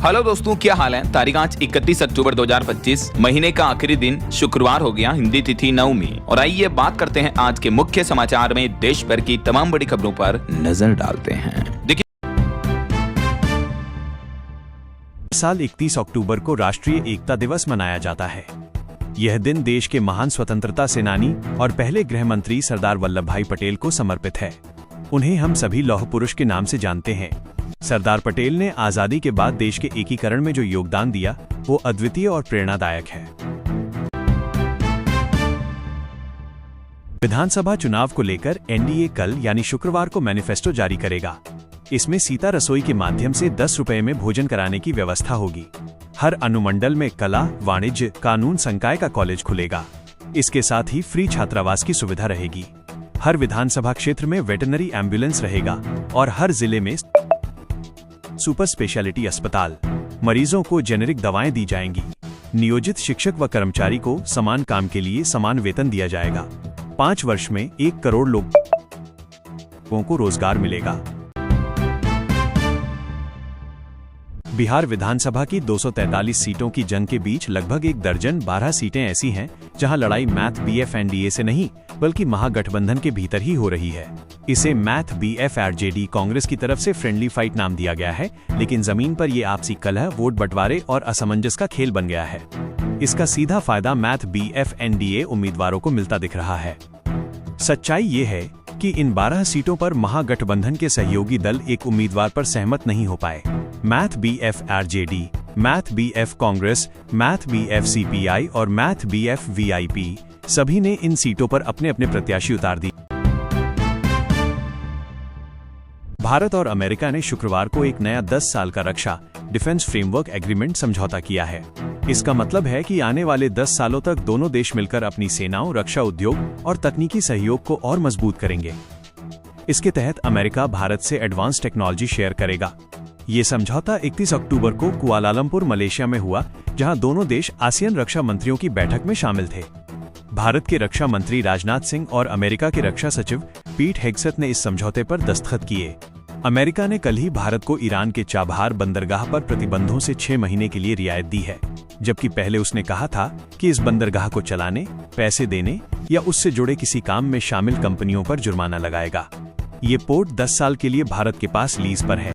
Hello दोस्तों, क्या हाल है। तारीख आज 31 अक्टूबर 2025, महीने का आखिरी दिन शुक्रवार हो गया, हिंदी तिथि नवमी। और आइए बात करते हैं आज के मुख्य समाचार में देश भर की तमाम बड़ी खबरों पर नजर डालते हैं। देखिए, साल 31 अक्टूबर को राष्ट्रीय एकता दिवस मनाया जाता है। यह दिन देश के महान स्वतंत्रता सेनानी और पहले गृह मंत्री सरदार वल्लभ भाई पटेल को समर्पित है। उन्हें हम सभी लौह पुरुष के नाम से जानते हैं। सरदार पटेल ने आजादी के बाद देश के एकीकरण में जो योगदान दिया वो अद्वितीय और प्रेरणादायक है। विधानसभा चुनाव को लेकर एनडीए कल यानी शुक्रवार को मैनिफेस्टो जारी करेगा। इसमें सीता रसोई के माध्यम से 10 रुपए में भोजन कराने की व्यवस्था होगी। हर अनुमंडल में कला, वाणिज्य, कानून संकाय का कॉलेज खुलेगा। इसके साथ ही फ्री छात्रावास की सुविधा रहेगी। हर विधानसभा क्षेत्र में वेटरनरी एम्बुलेंस रहेगा और हर जिले में सुपर स्पेशलिटी अस्पताल। मरीजों को जेनेरिक दवाएं दी जाएंगी। नियोजित शिक्षक व कर्मचारी को समान काम के लिए समान वेतन दिया जाएगा। 5 वर्ष में 1 करोड़ लोगों को रोजगार मिलेगा। बिहार विधानसभा की 243 सीटों की जंग के बीच लगभग 1 दर्जन 12 सीटें ऐसी हैं जहां लड़ाई मैथ बीएफ एनडीए से नहीं बल्कि महागठबंधन के भीतर ही हो रही है। इसे मैथ बीएफ आरजेडी कांग्रेस की तरफ से फ्रेंडली फाइट नाम दिया गया है, लेकिन जमीन पर ये आपसी कलह, वोट बंटवारे और असमंजस का खेल बन गया है। इसका सीधा फायदा मैथ बीएफ एनडीए उम्मीदवारों को मिलता दिख रहा है। सच्चाई ये है कि इन 12 सीटों पर महागठबंधन के सहयोगी दल एक उम्मीदवार पर सहमत नहीं हो पाए। Math BF RJD, math BF Congress, math BF CPI और मैथ बीएफ वीआईपी सभी ने इन सीटों पर अपने अपने प्रत्याशी उतार दिए। भारत और अमेरिका ने शुक्रवार को एक नया 10 साल का रक्षा डिफेंस फ्रेमवर्क एग्रीमेंट समझौता किया है। इसका मतलब है कि आने वाले 10 सालों तक दोनों देश मिलकर अपनी सेनाओं, रक्षा उद्योग और तकनीकी सहयोग को और मजबूत करेंगे। इसके तहत अमेरिका भारत से एडवांस टेक्नोलॉजी शेयर करेगा। ये समझौता 31 अक्टूबर को कुआलालंपुर, मलेशिया में हुआ, जहां दोनों देश आसियान रक्षा मंत्रियों की बैठक में शामिल थे। भारत के रक्षा मंत्री राजनाथ सिंह और अमेरिका के रक्षा सचिव पीट हेग्सेथ ने इस समझौते पर दस्तखत किए। अमेरिका ने कल ही भारत को ईरान के चाबहार बंदरगाह पर प्रतिबंधों से 6 महीने के लिए रियायत दी है, जबकि पहले उसने कहा था कि इस बंदरगाह को चलाने, पैसे देने या उससे जुड़े किसी काम में शामिल कंपनियों पर जुर्माना लगाएगा। ये पोर्ट 10 साल के लिए भारत के पास लीज पर है।